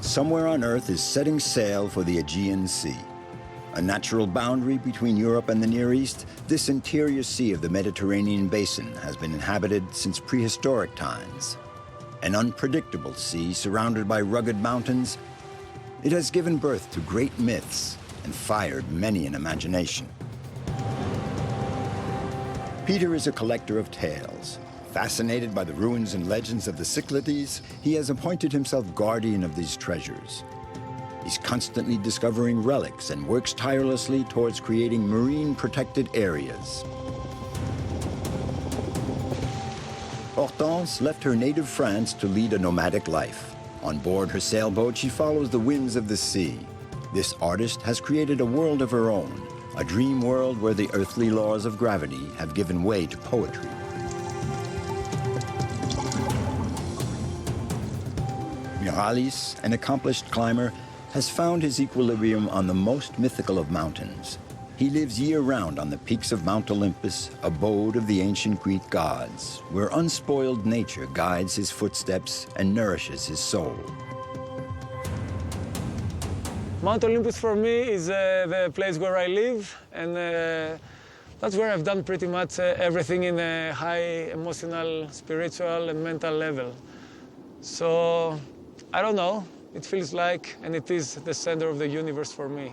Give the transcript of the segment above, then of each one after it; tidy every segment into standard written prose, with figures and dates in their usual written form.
Somewhere on Earth is setting sail for the Aegean Sea. A natural boundary between Europe and the Near East, this interior sea of the Mediterranean basin has been inhabited since prehistoric times. An unpredictable sea surrounded by rugged mountains, it has given birth to great myths and fired many an imagination. Peter is a collector of tales. Fascinated by the ruins and legends of the Cyclades, he has appointed himself guardian of these treasures. He's constantly discovering relics and works tirelessly towards creating marine protected areas. Hortense left her native France to lead a nomadic life. On board her sailboat, she follows the winds of the sea. This artist has created a world of her own, a dream world where the earthly laws of gravity have given way to poetry. Nicolaides, an accomplished climber, has found his equilibrium on the most mythical of mountains. He lives year-round on the peaks of Mount Olympus, abode of the ancient Greek gods, where unspoiled nature guides his footsteps and nourishes his soul. Mount Olympus for me is the place where I live, and that's where I've done pretty much everything in a high emotional, spiritual, and mental level. So, I don't know, it feels like, and it is the center of the universe for me.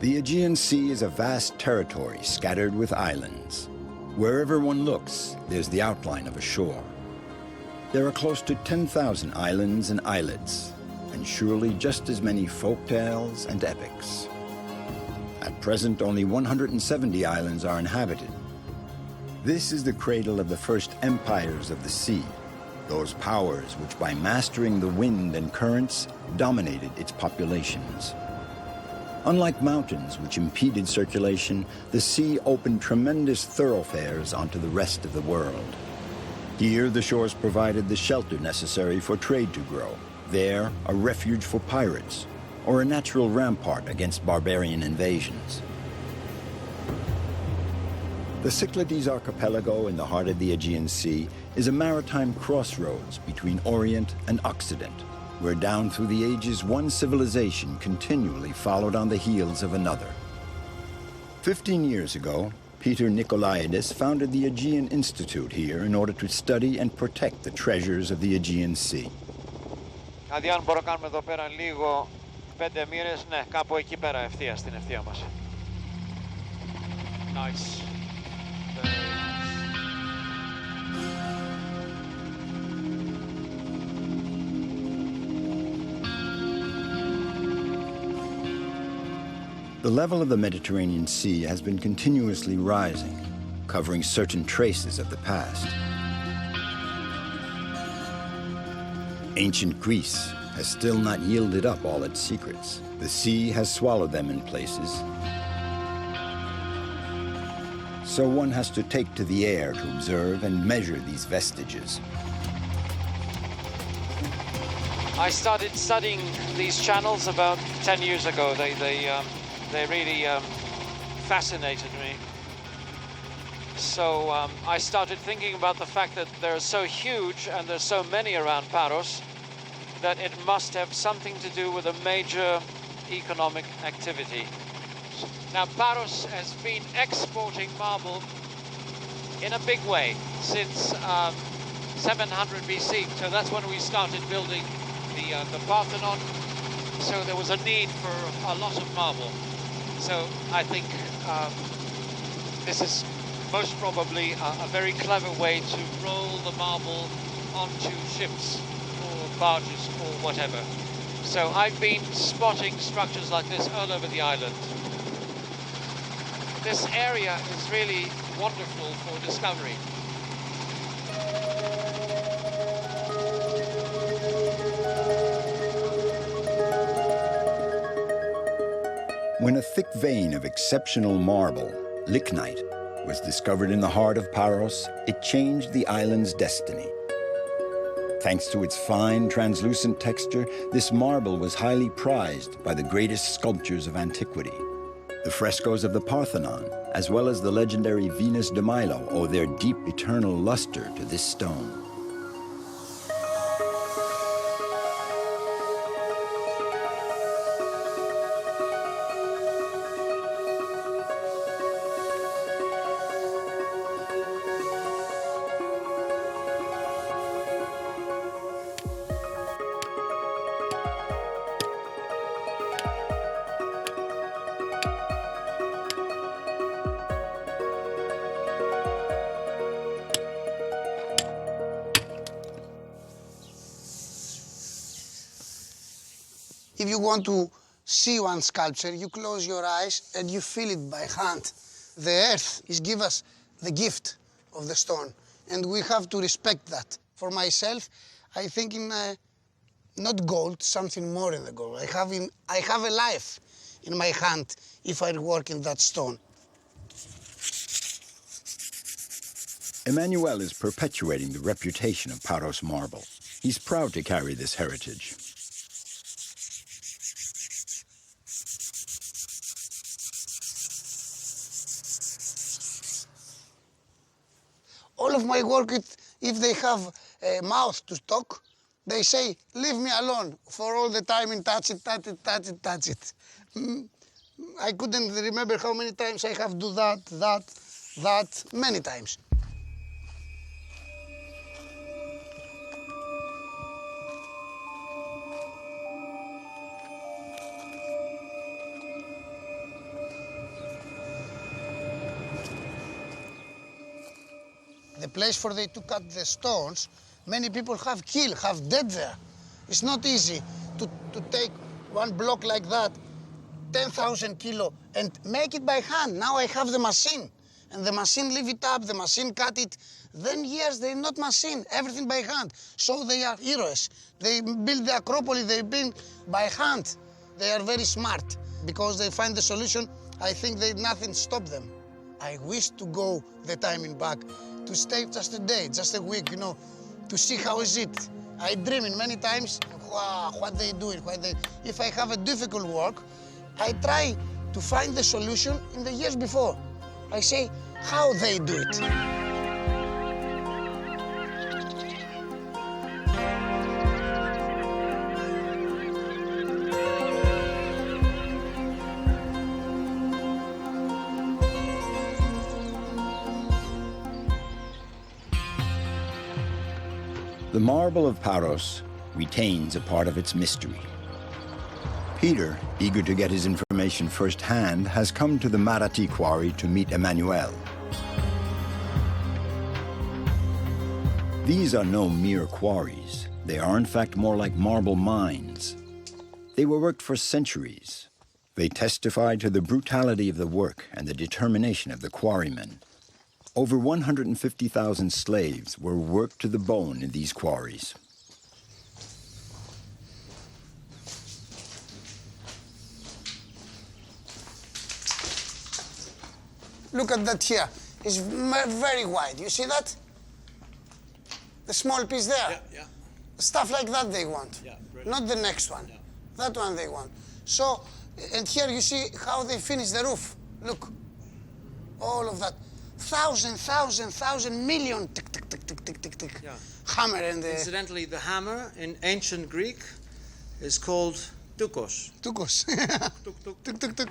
The Aegean Sea is a vast territory scattered with islands. Wherever one looks, there's the outline of a shore. There are close to 10,000 islands and islets, and surely just as many folk tales and epics. At present, only 170 islands are inhabited. This is the cradle of the first empires of the sea, those powers which, by mastering the wind and currents, dominated its populations. Unlike mountains which impeded circulation, the sea opened tremendous thoroughfares onto the rest of the world. Here, the shores provided the shelter necessary for trade to grow. There, a refuge for pirates, or a natural rampart against barbarian invasions. The Cyclades archipelago in the heart of the Aegean Sea is a maritime crossroads between Orient and Occident, where down through the ages one civilization continually followed on the heels of another. 15 years ago, Peter Nicolaides founded the Aegean Institute here in order to study and protect the treasures of the Aegean Sea. Δηλαδή αν μπορώ κάνουμε εδώ πέρα λίγο 5 μοίρες, ναι, κάπου εκεί πέρα ευθεία στην ευθεία μας. Nice. The level of the Mediterranean Sea has been continuously rising, covering certain traces of the past. Ancient Greece has still not yielded up all its secrets. The sea has swallowed them in places. So one has to take to the air to observe and measure these vestiges. I started studying these channels about 10 years ago. They really fascinated me. So I started thinking about the fact that they're so huge and there's so many around Paros that it must have something to do with a major economic activity. Now Paros has been exporting marble in a big way since 700 BC. So that's when we started building the Parthenon. So there was a need for a lot of marble. So I think this is most probably a very clever way to roll the marble onto ships or barges or whatever. So I've been spotting structures like this all over the island. This area is really wonderful for discovery. When a thick vein of exceptional marble, lignite, was discovered in the heart of Paros, it changed the island's destiny. Thanks to its fine, translucent texture, this marble was highly prized by the greatest sculptors of antiquity. The frescoes of the Parthenon, as well as the legendary Venus de Milo, owe their deep eternal luster to this stone. If you want to see one sculpture, you close your eyes and you feel it by hand. The earth is give us the gift of the stone, and we have to respect that. For myself, I think in not gold, something more than the gold. I have a life in my hand if I work in that stone. Emmanuel is perpetuating the reputation of Paros marble. He's proud to carry this heritage. All of my work, if they have a mouth to talk, they say, leave me alone for all the time and touch it, touch it, touch it, touch it. I couldn't remember how many times I have do that, many times. The place for they to cut the stones, many people have killed, have dead there. It's not easy to take one block like that, 10,000 kilo, and make it by hand. Now I have the machine, and the machine lift it up, the machine cut it. Then years they're not machine, everything by hand. So they are heroes. They build the Acropolis, they build by hand. They are very smart because they find the solution. I think nothing stop them. I wish to go the time in back, to stay just a day, just a week, you know, to see how is it. I dream in many times, what they do, if I have a difficult work, I try to find the solution in the years before. I say, how they do it. The marble of Paros retains a part of its mystery. Peter, eager to get his information firsthand, has come to the Marati quarry to meet Emmanuel. These are no mere quarries. They are in fact more like marble mines. They were worked for centuries. They testify to the brutality of the work and the determination of the quarrymen. Over 150,000 slaves were worked to the bone in these quarries. Look at that here. It's very wide. You see that? The small piece there. Yeah, yeah. Stuff like that they want. Yeah, not the next one. Yeah. That one they want. So, and here you see how they finish the roof. Look. All of that. Thousand million tick, tick, tick, tick, tick, tick, tick. Yeah. Hammer and the... Incidentally, the hammer in ancient Greek is called tukos. Tukos. Tuk, tuk. Tuk, tuk, tuk.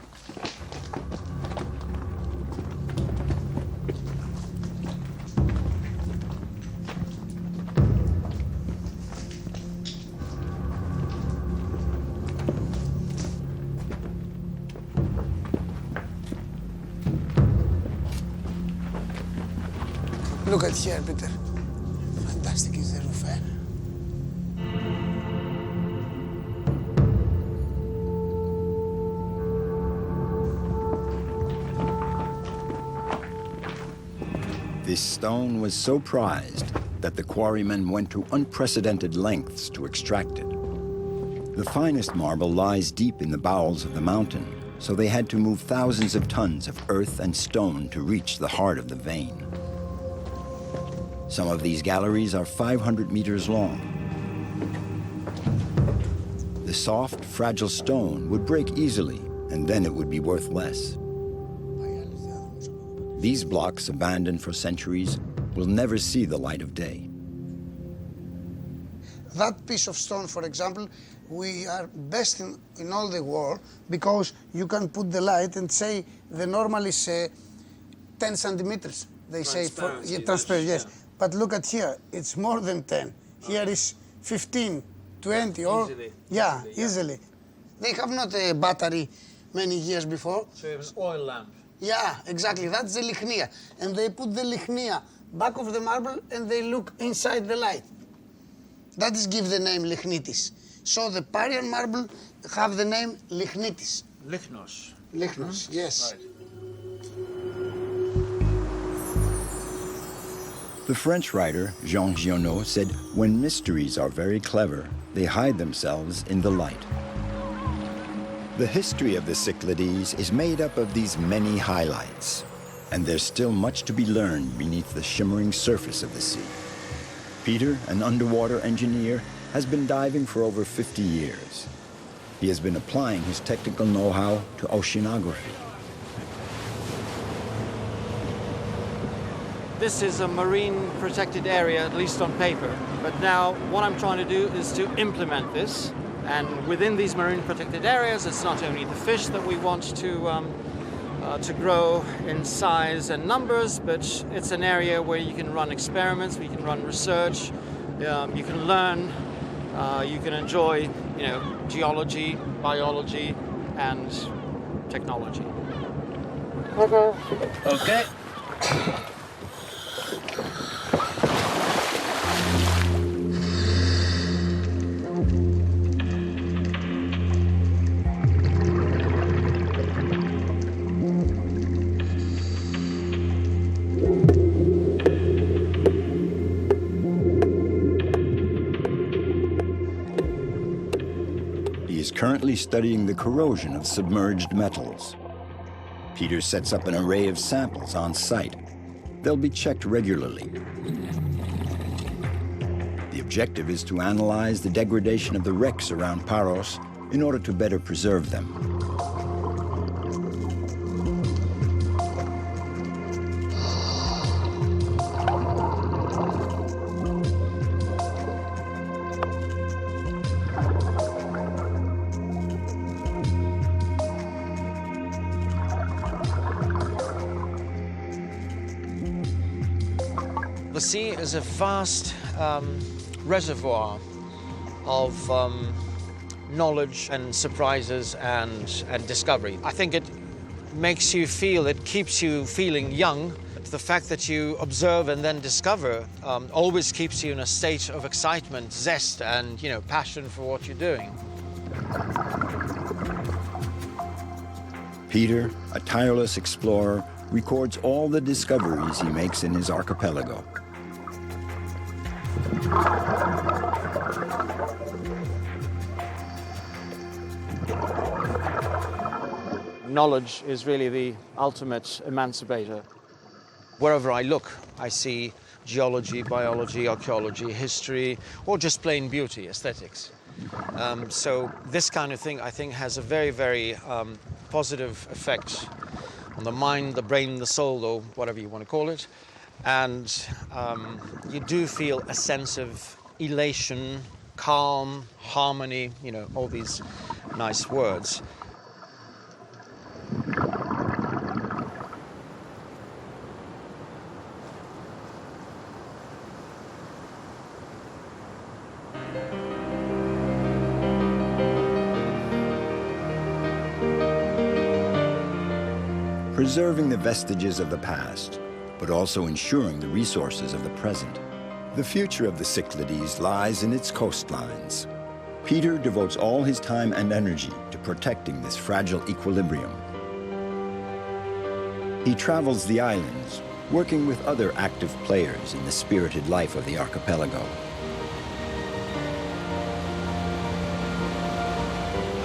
Look at here, Peter. Fantastic is the roof, eh? This stone was so prized that the quarrymen went to unprecedented lengths to extract it. The finest marble lies deep in the bowels of the mountain, so they had to move thousands of tons of earth and stone to reach the heart of the vein. Some of these galleries are 500 meters long. The soft, fragile stone would break easily, and then it would be worth less. These blocks, abandoned for centuries, will never see the light of day. That piece of stone, for example, we are best in all the world because you can put the light and say the normal is 10 centimeters. They say for transparent, yes. Yeah. But look at here, it's more than 10. Here is 15, 20, or easily. They have not a battery many years before. So it was oil lamp. Yeah, exactly. That's the lichnia, and they put the lichnia back of the marble, and they look inside the light. That is give the name lichnitis. So the Parian marble have the name lichnitis. Lichnos. Lichnos, yes. Right. The French writer Jean Giono said, when mysteries are very clever, they hide themselves in the light. The history of the Cyclades is made up of these many highlights, and there's still much to be learned beneath the shimmering surface of the sea. Peter, an underwater engineer, has been diving for over 50 years. He has been applying his technical know-how to oceanography. This is a marine protected area, at least on paper. But now what I'm trying to do is to implement this. And within these marine protected areas, it's not only the fish that we want to grow in size and numbers, but it's an area where you can run experiments, we can run research, you can learn, you can enjoy, geology, biology, and technology. Okay. Currently studying the corrosion of submerged metals. Peter sets up an array of samples on site. They'll be checked regularly. The objective is to analyze the degradation of the wrecks around Paros in order to better preserve them. The sea is a vast reservoir of knowledge and surprises and discovery. I think it makes you feel, it keeps you feeling young. The fact that you observe and then discover always keeps you in a state of excitement, zest, and passion for what you're doing. Peter, a tireless explorer, records all the discoveries he makes in his archipelago. Knowledge is really the ultimate emancipator. Wherever I look, I see geology, biology, archaeology, history, or just plain beauty, aesthetics. So this kind of thing, I think, has a very, very positive effect on the mind, the brain, the soul, or whatever you want to call it. And you do feel a sense of elation, calm, harmony, all these nice words. Preserving the vestiges of the past, but also ensuring the resources of the present. The future of the Cyclades lies in its coastlines. Peter devotes all his time and energy to protecting this fragile equilibrium. He travels the islands, working with other active players in the spirited life of the archipelago.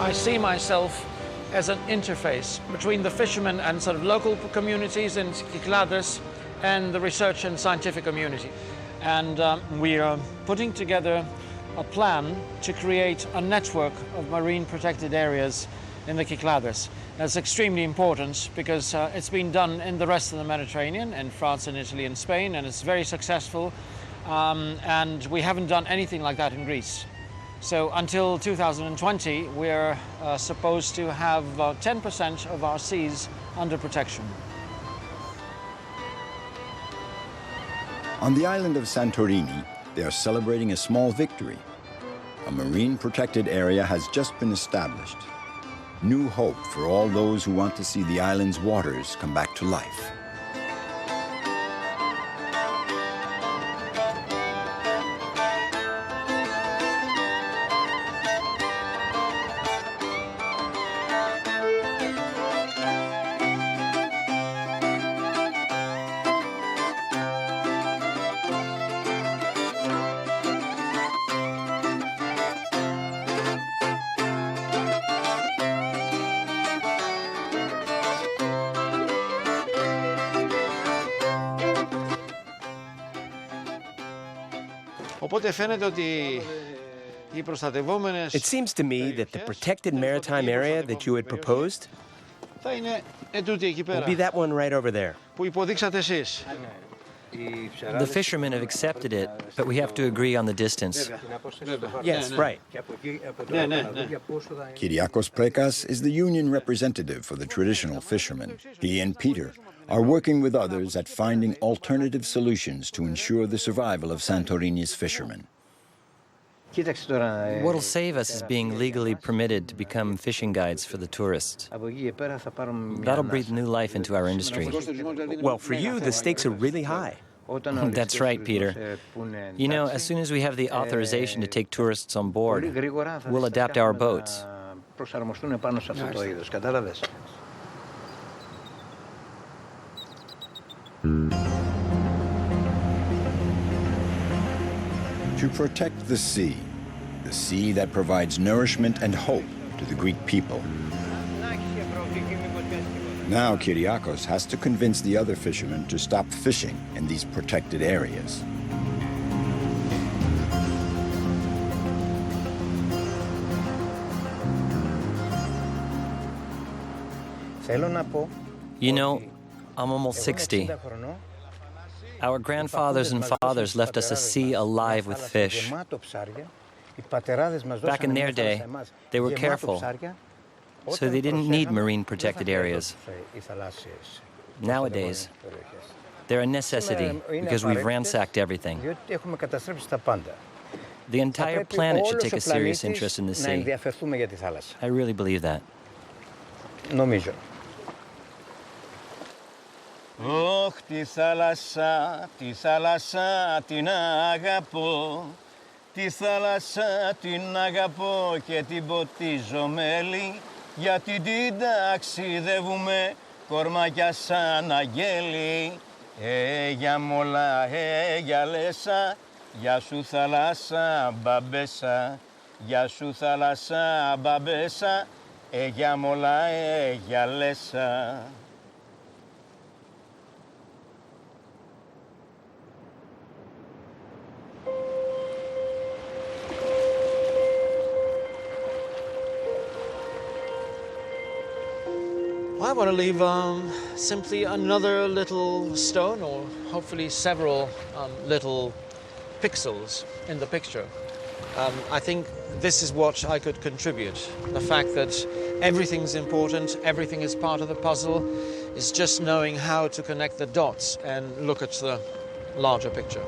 I see myself as an interface between the fishermen and sort of local communities in Cyclades and the research and scientific community. And we are putting together a plan to create a network of marine protected areas in the Cyclades. That's extremely important because it's been done in the rest of the Mediterranean, in France and Italy and Spain, and it's very successful. And we haven't done anything like that in Greece. So until 2020, we're supposed to have 10% of our seas under protection. On the island of Santorini, they are celebrating a small victory. A marine protected area has just been established. New hope for all those who want to see the island's waters come back to life. Οπότε φαίνεται ότι οι προστατευόμενες It seems to me that the protected maritime area that you had proposed θα είναι ετούτη εκεί will πέρα, be that one right over there. που υποδείξατε εσείς. The fishermen have accepted it, but we have to agree on the distance. Yes, right. Kyriakos Prekas is the union representative for the traditional fishermen. He and Peter are working with others at finding alternative solutions to ensure the survival of Santorini's fishermen. What'll save us is being legally permitted to become fishing guides for the tourists. That'll breathe new life into our industry. Well, for you, the stakes are really high. That's right, Peter. You know, as soon as we have the authorization to take tourists on board, we'll adapt our boats. To protect the sea that provides nourishment and hope to the Greek people. Now Kyriakos has to convince the other fishermen to stop fishing in these protected areas. You know, I'm almost 60. Our grandfathers and fathers left us a sea alive with fish. Back in their day, they were careful, so they didn't need marine protected areas. Nowadays, they're a necessity because we've ransacked everything. The entire planet should take a serious interest in the sea. I really believe that. Ωχ, τη θάλασσα την αγαπώ. Τη θάλασσα την αγαπώ και την ποτίζω μέλι, γιατί την ταξιδεύουμε κορμάκια σαν αγγέλη. Για μολά, για λέσα, γεια σου θάλασσα μπαμπέσα. Γεια σου θάλασσα μπαμπέσα, για μολά, για λέσα. I want to leave simply another little stone, or hopefully several little pixels in the picture. I think this is what I could contribute. The fact that everything's important, everything is part of the puzzle, is just knowing how to connect the dots and look at the larger picture.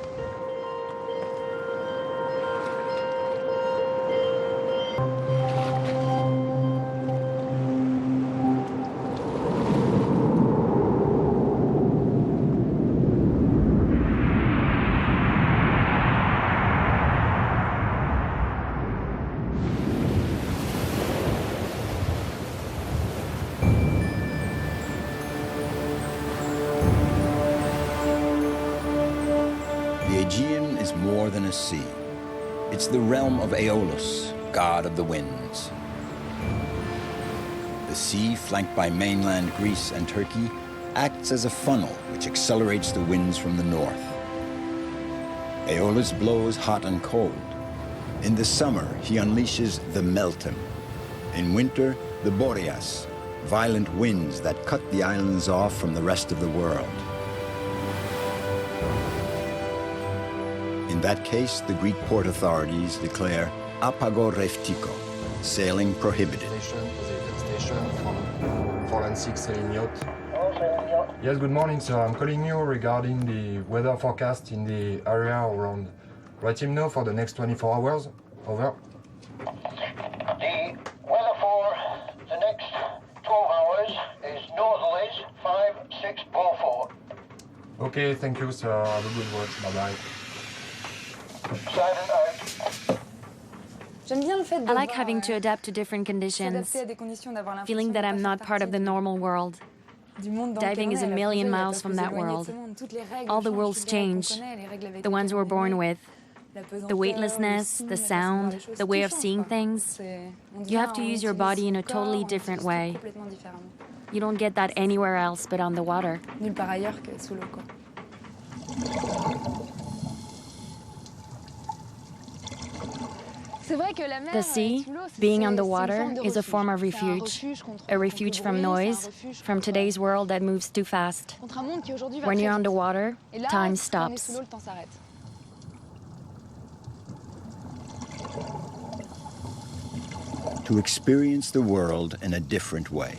The Aegean is more than a sea. It's the realm of Aeolus, god of the winds. The sea, flanked by mainland Greece and Turkey, acts as a funnel which accelerates the winds from the north. Aeolus blows hot and cold. In the summer, he unleashes the Meltem. In winter, the Boreas, violent winds that cut the islands off from the rest of the world. In that case, the Greek port authorities declare apagoreftiko, sailing prohibited. Station from 496 sailing yacht. Yes, good morning, sir. I'm calling you regarding the weather forecast in the area around Ratimno for the next 24 hours. Over. The weather for the next 12 hours is northerlies 5644. Okay, thank you, sir. Have a good watch. Bye-bye. Silent out. I like having to adapt to different conditions, feeling that I'm not part of the normal world. Diving is a million miles from that world. All the rules change, the ones we're born with. The weightlessness, the sound, the way of seeing things. You have to use your body in a totally different way. You don't get that anywhere else but on the water. The sea, being on the water, is a form of refuge. A refuge from noise, from today's world that moves too fast. When you're on the water, time stops. To experience the world in a different way.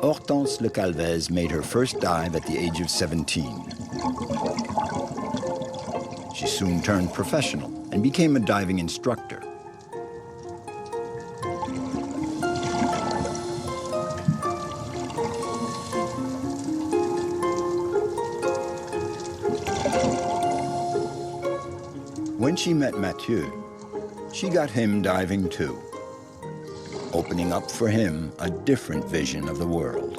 Hortense Nicolaides made her first dive at the age of 17. She soon turned professional and became a diving instructor. When she met Mathieu, she got him diving too, opening up for him a different vision of the world.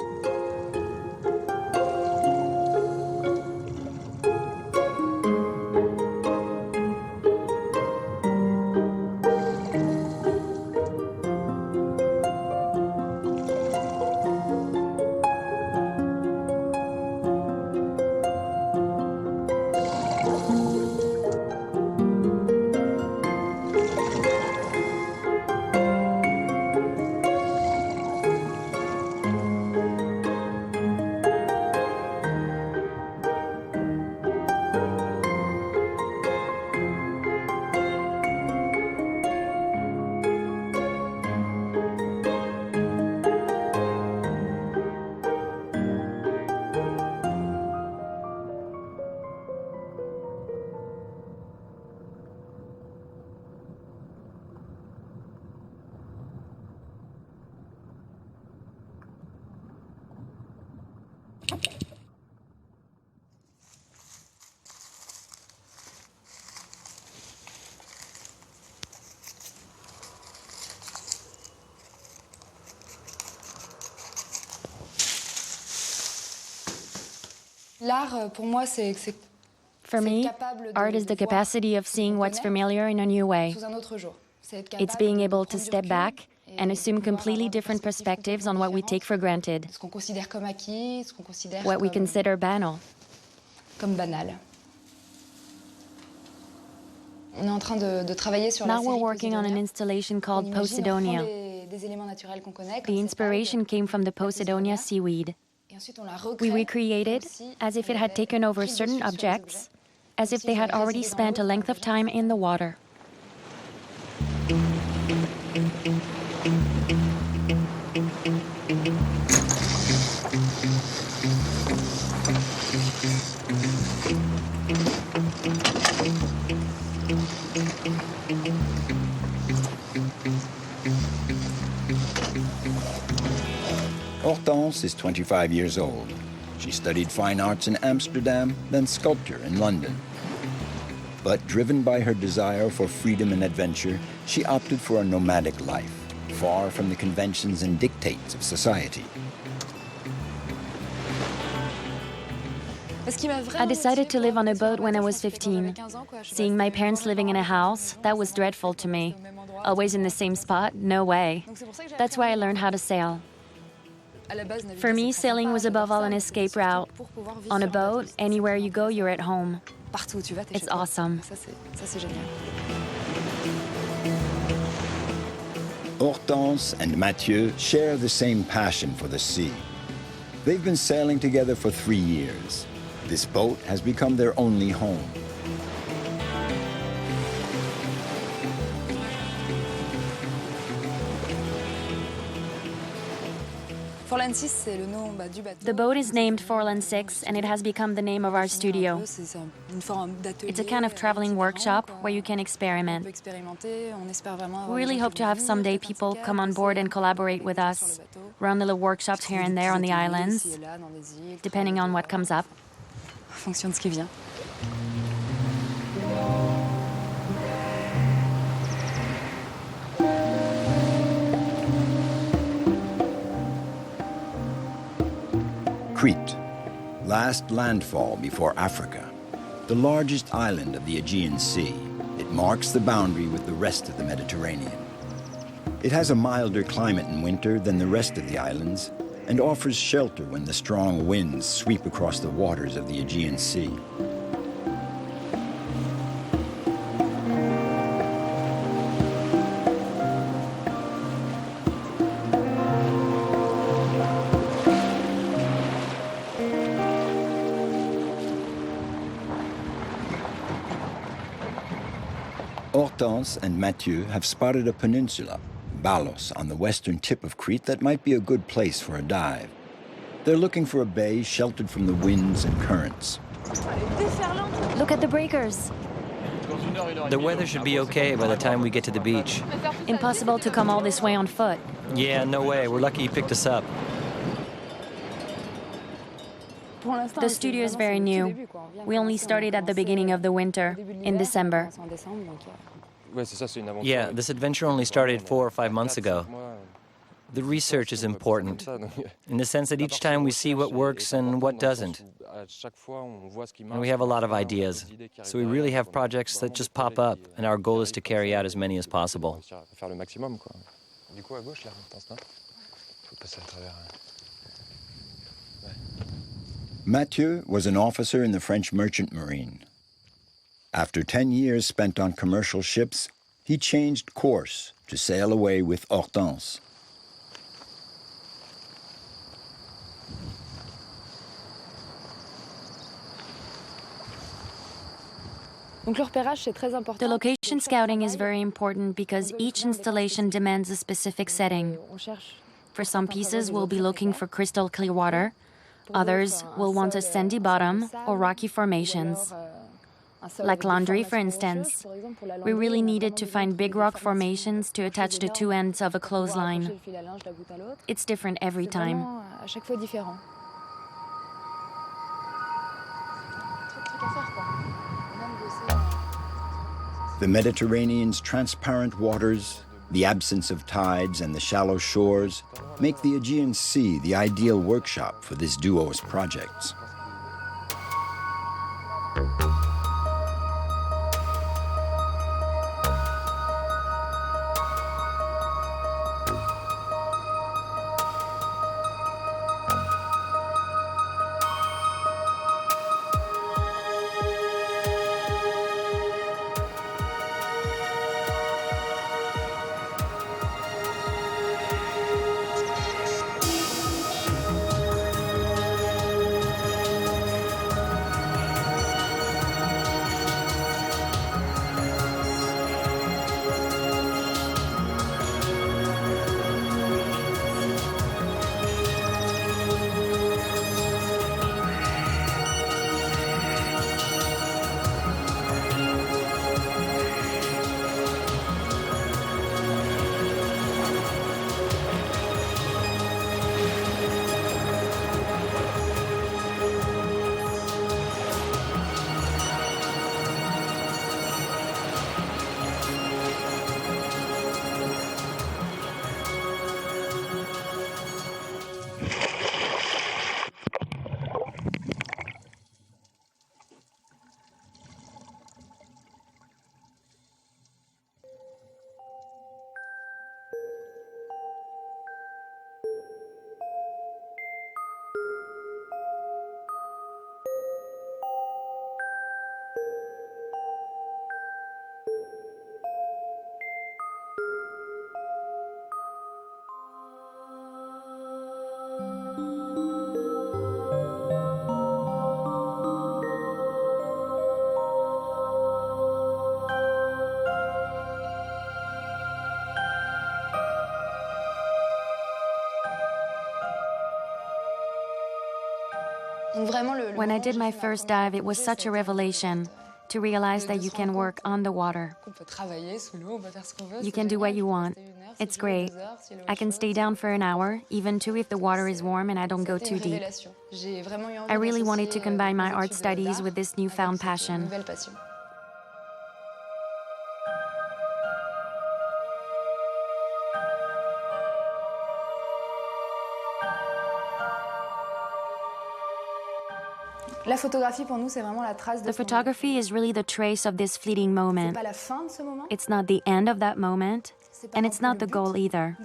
For me, art is the capacity of seeing what's familiar in a new way. It's being able to step back and assume completely different perspectives on what we take for granted, what we consider banal. Now we're working on an installation called Posidonia. The inspiration came from the Posidonia seaweed. We recreated as if it had taken over certain objects, as if they had already spent a length of time in the water. Hortense is 25 years old. She studied fine arts in Amsterdam, then sculpture in London. But driven by her desire for freedom and adventure, she opted for a nomadic life, far from the conventions and dictates of society. I decided to live on a boat when I was 15. Seeing my parents living in a house, that was dreadful to me. Always in the same spot? No way. That's why I learned how to sail. For me, sailing was above all an escape route. On a boat, anywhere you go, you're at home. It's awesome. Hortense and Mathieu share the same passion for the sea. They've been sailing together for 3 years. This boat has become their only home. The boat is named Forlan 6, and it has become the name of our studio. It's a kind of traveling workshop where you can experiment. We really hope to have someday people come on board and collaborate with us, run little workshops here and there on the islands, depending on what comes up. Crete, last landfall before Africa, the largest island of the Aegean Sea. It marks the boundary with the rest of the Mediterranean. It has a milder climate in winter than the rest of the islands and offers shelter when the strong winds sweep across the waters of the Aegean Sea. Hortense and Mathieu have spotted a peninsula, Balos, on the western tip of Crete that might be a good place for a dive. They're looking for a bay sheltered from the winds and currents. Look at the breakers. The weather should be okay by the time we get to the beach. Impossible to come all this way on foot. Yeah, no way. We're lucky you picked us up. The studio is very new. We only started at the beginning of the winter, in December. Yeah, this adventure only started 4 or 5 months ago. The research is important, in the sense that each time we see what works and what doesn't. And we have a lot of ideas, so we really have projects that just pop up, and our goal is to carry out as many as possible. Mathieu was an officer in the French merchant marine. After 10 years spent on commercial ships, he changed course to sail away with Hortense. The location scouting is very important because each installation demands a specific setting. For some pieces, we'll be looking for crystal clear water. Others will want a sandy bottom or rocky formations. Like laundry, for instance. We really needed to find big rock formations to attach the two ends of a clothesline. It's different every time. The Mediterranean's transparent waters, the absence of tides, and the shallow shores make the Aegean Sea the ideal workshop for this duo's projects. When I did my first dive, it was such a revelation to realize that you can work on the water. You can do what you want. It's great. I can stay down for an hour, even two if the water is warm and I don't go too deep. I really wanted to combine my art studies with this newfound passion. The photography is really the trace of this fleeting moment. It's not the end of that moment, and it's not the goal either.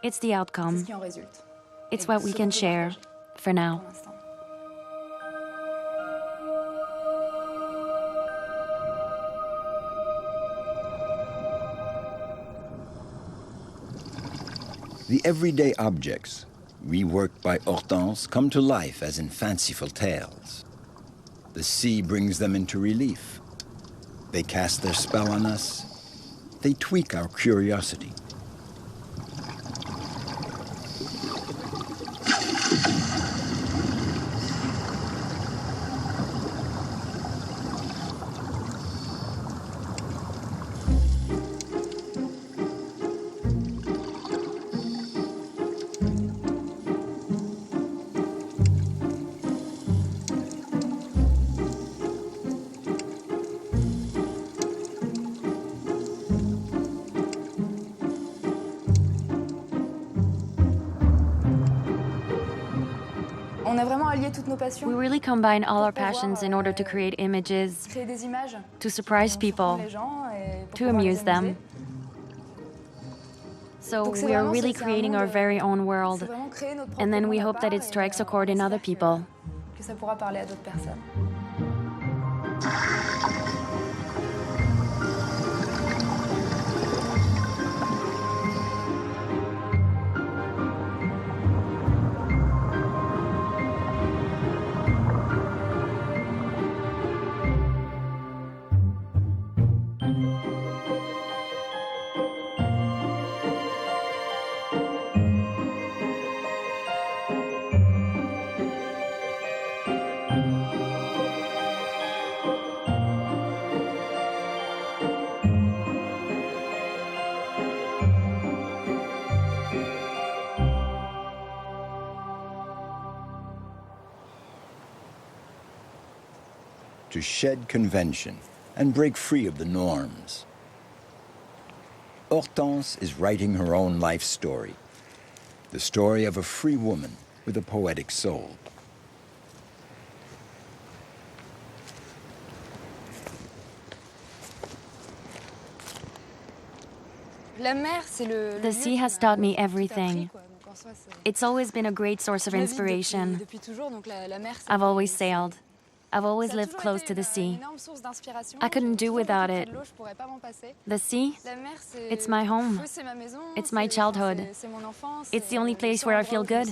It's the outcome. It's what we can share for now. The everyday objects, reworked by Hortense, come to life as in fanciful tales. The sea brings them into relief. They cast their spell on us. They tweak our curiosity. We really combine all our passions in order to create images, to surprise people, to amuse them. So we are really creating our very own world, and then we hope that it strikes a chord in other people. To shed convention and break free of the norms. Hortense is writing her own life story, the story of a free woman with a poetic soul. The sea has taught me everything. It's always been a great source of inspiration. I've always sailed. I've always lived close to the sea. I couldn't do without it. The sea, it's my home. It's my childhood. It's the only place where I feel good.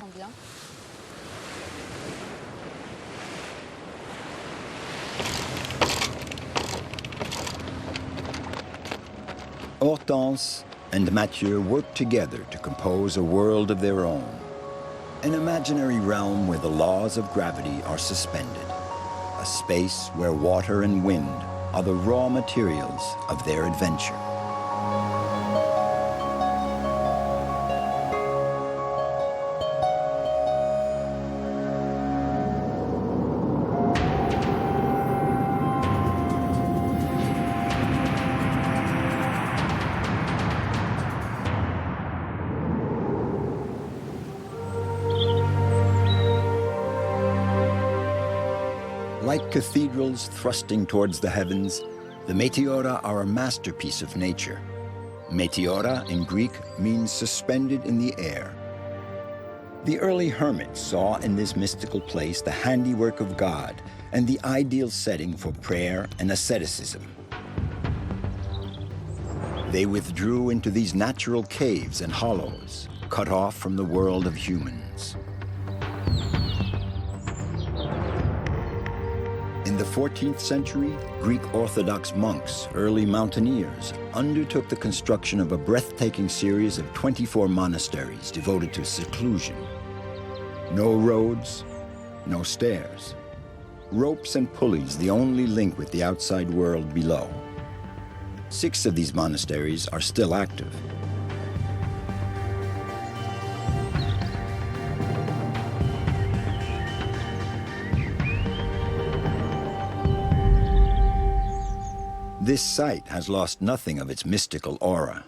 Hortense and Mathieu work together to compose a world of their own, an imaginary realm where the laws of gravity are suspended. A space where water and wind are the raw materials of their adventure. Like cathedrals thrusting towards the heavens, the meteora are a masterpiece of nature. Meteora in Greek means suspended in the air. The early hermits saw in this mystical place the handiwork of God and the ideal setting for prayer and asceticism. They withdrew into these natural caves and hollows, cut off from the world of humans. In the 14th century, Greek Orthodox monks, early mountaineers, undertook the construction of a breathtaking series of 24 monasteries devoted to seclusion. No roads, no stairs. Ropes and pulleys the only link with the outside world below. 6 of these monasteries are still active. This site has lost nothing of its mystical aura.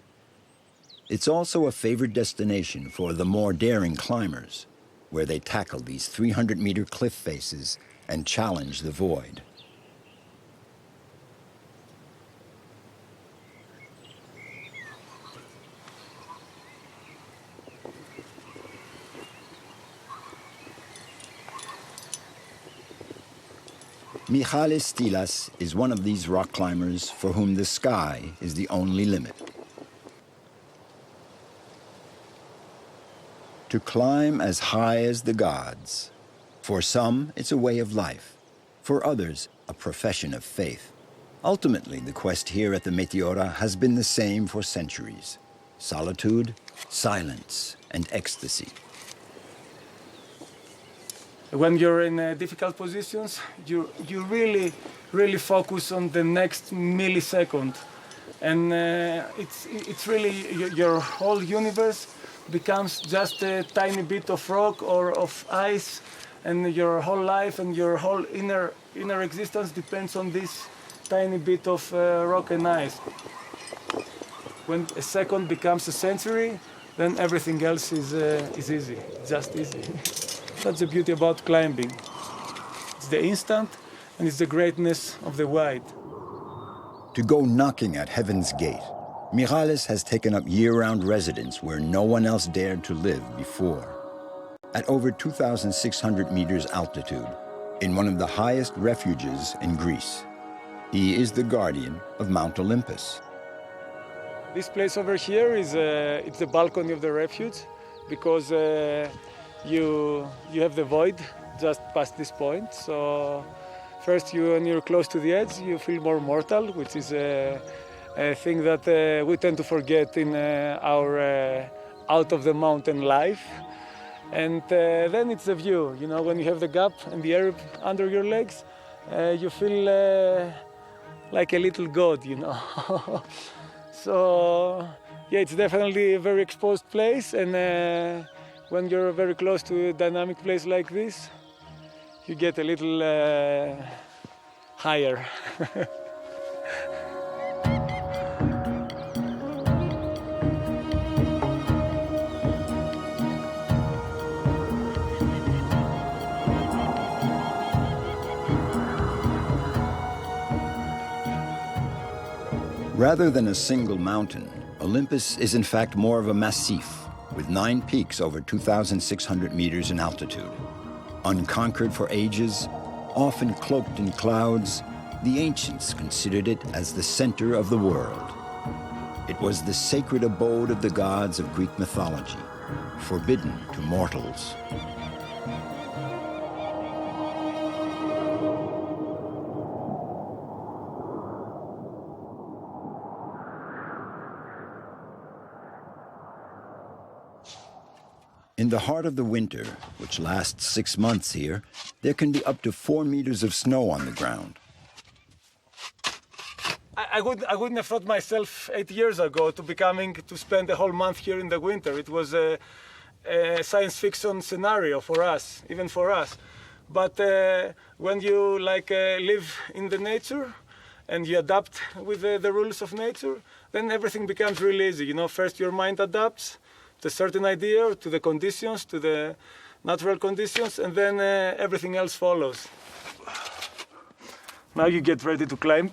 It's also a favored destination for the more daring climbers, where they tackle these 300-meter cliff faces and challenge the void. Nicolaides is one of these rock climbers for whom the sky is the only limit. To climb as high as the gods. For some, it's a way of life. For others, a profession of faith. Ultimately, the quest here at the Meteora has been the same for centuries. Solitude, silence, and ecstasy. When you're in difficult positions, you really focus on the next millisecond. And it's really, your whole universe becomes just a tiny bit of rock or of ice, and your whole life and your whole inner existence depends on this tiny bit of rock and ice. When a second becomes a century, then everything else is easy, just easy. That's the beauty about climbing. It's the instant, and it's the greatness of the wide. To go knocking at heaven's gate, Nicolaides has taken up year-round residence where no one else dared to live before. At over 2,600 meters altitude, in one of the highest refuges in Greece. He is the guardian of Mount Olympus. This place over here is it's the balcony of the refuge, because you have the void just past this point. So first, when you're close to the edge, you feel more mortal, which is a thing that we tend to forget in our out of the mountain life. And then it's the view. You know, when you have the gap and the air under your legs, you feel like a little god, you know. So yeah, it's definitely a very exposed place, and when you're very close to a dynamic place like this, you get a little higher. Rather than a single mountain, Olympus is in fact more of a massif, with 9 peaks over 2,600 meters in altitude. Unconquered for ages, often cloaked in clouds, the ancients considered it as the center of the world. It was the sacred abode of the gods of Greek mythology, forbidden to mortals. In the heart of the winter, which lasts 6 months here, there can be up to 4 meters of snow on the ground. I wouldn't have thought myself 8 years ago to spend a whole month here in the winter. It was a science fiction scenario for us, even for us. But when you live in the nature and you adapt with the rules of nature, then everything becomes really easy. You know, first your mind adapts to a certain idea, to the conditions, to the natural conditions, and then everything else follows. Now you get ready to climb.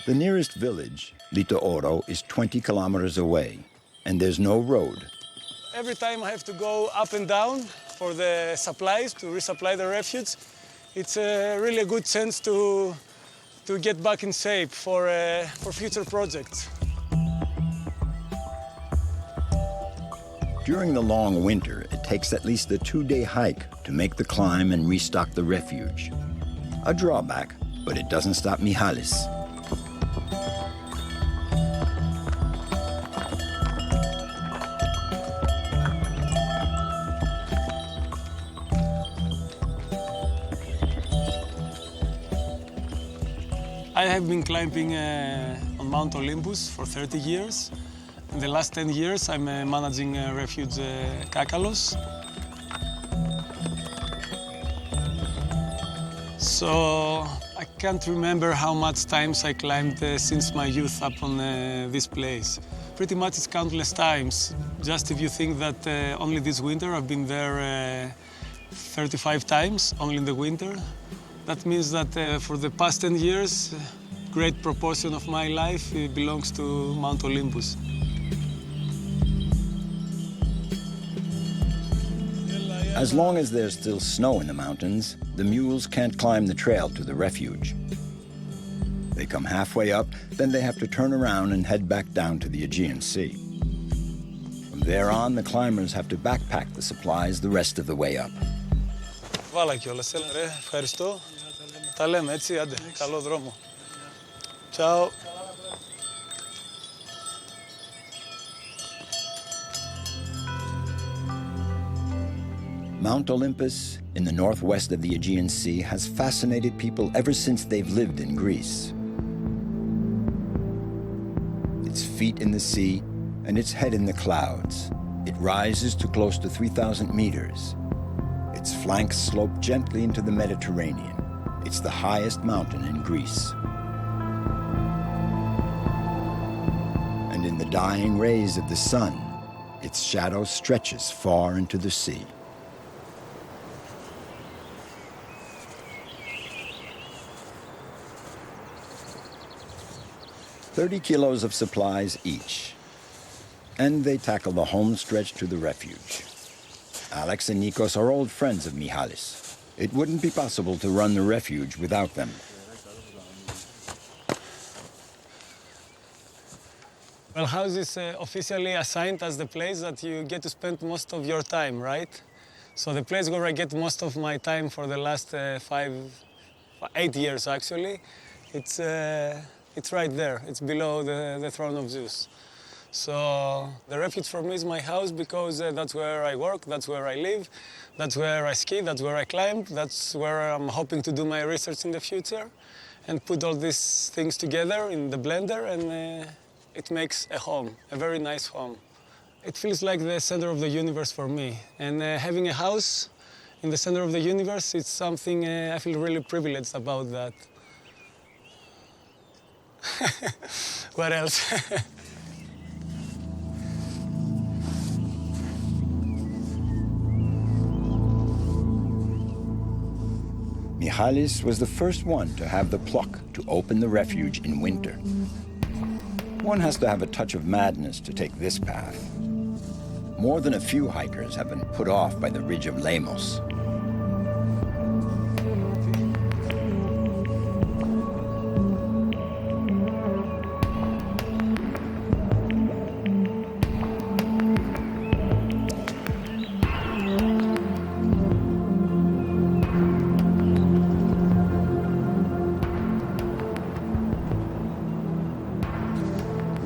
The nearest village, Litooro, is 20 kilometers away, and there's no road. Every time I have to go up and down for the supplies, to resupply the refuge, it's really a good chance to get back in shape for future projects. During the long winter, it takes at least a 2-day hike to make the climb and restock the refuge. A drawback, but it doesn't stop Nicolaides. I have been climbing on Mount Olympus for 30 years. In the last 10 years, I'm managing refuge Kakalos. So I can't remember how much times I climbed since my youth up on this place. Pretty much it's countless times. Just if you think that only this winter I've been there 35 times, only in the winter. That means that for the past 10 years, great proportion of my life belongs to Mount Olympus. As long as there's still snow in the mountains, the mules can't climb the trail to the refuge. They come halfway up, then they have to turn around and head back down to the Aegean Sea. From there on, the climbers have to backpack the supplies the rest of the way up. Βάλα κιόλας, έλα ρε, ευχαριστώ. Τα λέμε έτσι, άντε, καλό δρόμο. Ciao. Mount Olympus, in the northwest of the Aegean Sea, has fascinated people ever since they've lived in Greece. Its feet in the sea and its head in the clouds, it rises to close to 3,000 meters. Its flanks slope gently into the Mediterranean. It's the highest mountain in Greece. And in the dying rays of the sun, its shadow stretches far into the sea. $30 kilos of supplies each, and they tackle the home stretch to the refuge. Alex and Nikos are old friends of Nicolaides. It wouldn't be possible to run the refuge without them. Well, house is officially assigned as the place that you get to spend most of your time, right? So the place where I get most of my time for the last 8 years, actually, it's right there. It's below the throne of Zeus. So the refuge for me is my house because that's where I work, that's where I live, that's where I ski, that's where I climb, that's where I'm hoping to do my research in the future and put all these things together in the blender, and it makes a home, a very nice home. It feels like the center of the universe for me, and having a house in the center of the universe, it's something I feel really privileged about that. What else? Nicolaides was the first one to have the pluck to open the refuge in winter. One has to have a touch of madness to take this path. More than a few hikers have been put off by the ridge of Lemos.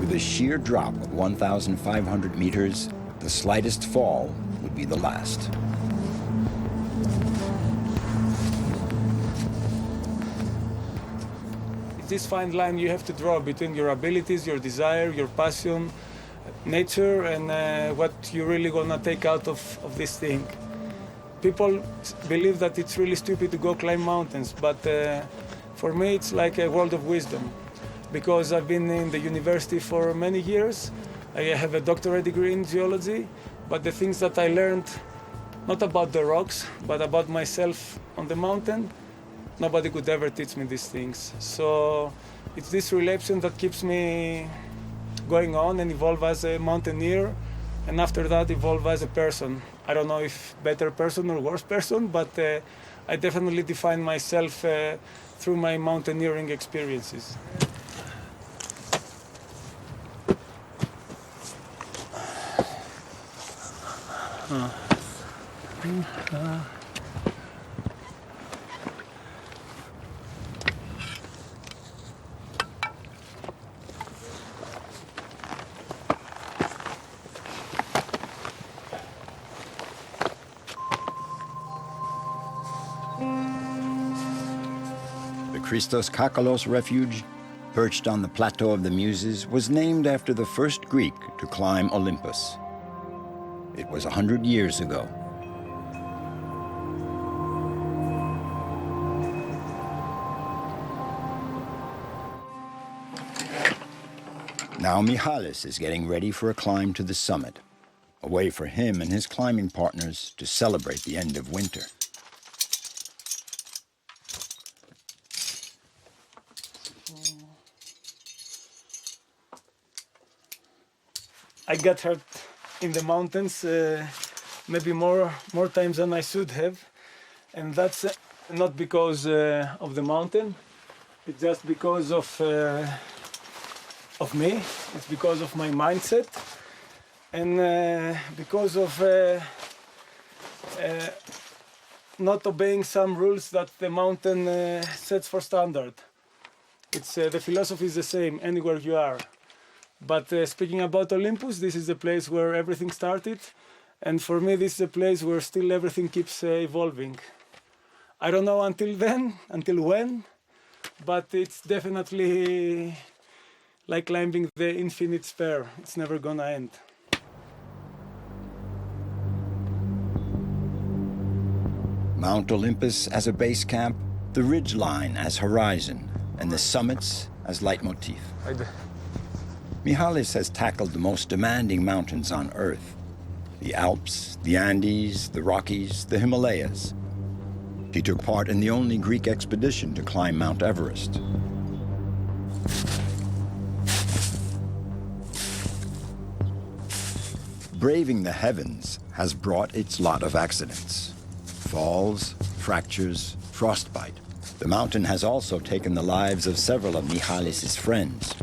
With a sheer drop of 1,500 meters, the slightest fall would be the last. It's this fine line you have to draw between your abilities, your desire, your passion, nature, and what you're really gonna take out of this thing. People believe that it's really stupid to go climb mountains, but for me it's like a world of wisdom. Because I've been in the university for many years. I have a doctorate degree in geology, but the things that I learned, not about the rocks, but about myself on the mountain, nobody could ever teach me these things. So it's this relation that keeps me going on and evolve as a mountaineer, and after that evolve as a person. I don't know if better person or worse person, but I definitely define myself through my mountaineering experiences. Christos Kakalos refuge, perched on the plateau of the Muses, was named after the first Greek to climb Olympus. It was 100 years ago. Now Nicolaides is getting ready for a climb to the summit, a way for him and his climbing partners to celebrate the end of winter. I got hurt in the mountains maybe more times than I should have, and that's not because of the mountain. It's just because of me. It's because of my mindset, and because of not obeying some rules that the mountain sets for standard. It's the philosophy is the same anywhere you are. But speaking about Olympus, this is the place where everything started, and for me this is a place where still everything keeps evolving. I don't know until when, but it's definitely like climbing the infinite sphere. It's never gonna end. Mount Olympus as a base camp, the ridgeline as horizon, and the summits as leitmotif. Nicolaides has tackled the most demanding mountains on Earth: the Alps, the Andes, the Rockies, the Himalayas. He took part in the only Greek expedition to climb Mount Everest. Braving the heavens has brought its lot of accidents: falls, fractures, frostbite. The mountain has also taken the lives of several of Nicolaides' friends.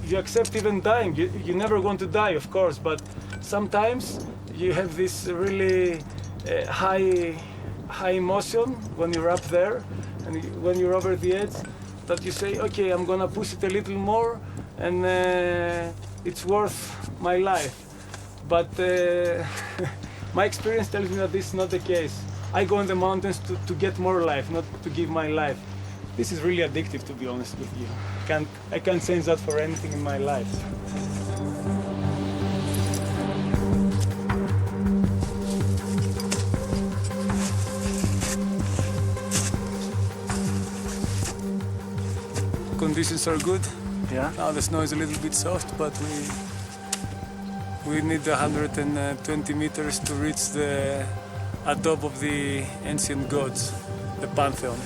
You accept even dying. You never want to die, of course, but sometimes you have this really high emotion when you're up there, and when you're over the edge, that you say, okay, I'm gonna push it a little more, and it's worth my life. But my experience tells me that this is not the case. I go in the mountains to get more life, not to give my life. This is really addictive, to be honest with you. I can't change that for anything in my life. Conditions are good. Yeah. Now the snow is a little bit soft, but we need 120 meters to reach the atop of the ancient gods, the Pantheon.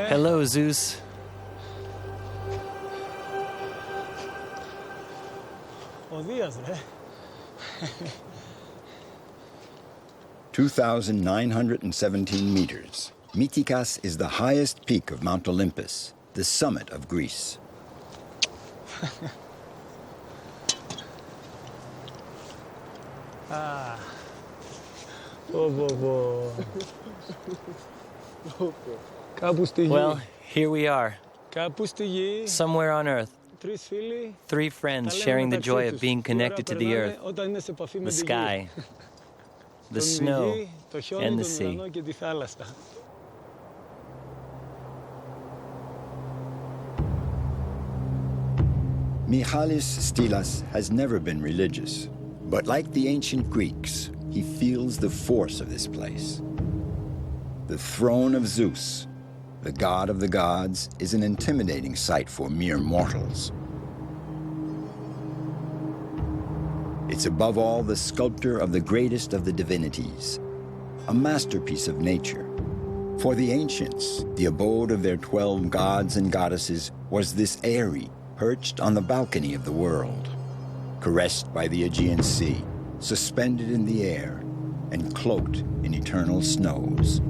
Hello, Zeus. 2,917 meters. Mytikas is the highest peak of Mount Olympus, the summit of Greece. Well, here we are, somewhere on Earth. Three friends sharing the joy of being connected to the earth, the sky, the snow, and the sea. Nicolaides Stylas has never been religious, but like the ancient Greeks, he feels the force of this place. The throne of Zeus, the god of the gods, is an intimidating sight for mere mortals. It's above all the sculptor of the greatest of the divinities, a masterpiece of nature. For the ancients, the abode of their 12 gods and goddesses was this eyrie perched on the balcony of the world, caressed by the Aegean Sea, suspended in the air, and cloaked in eternal snows.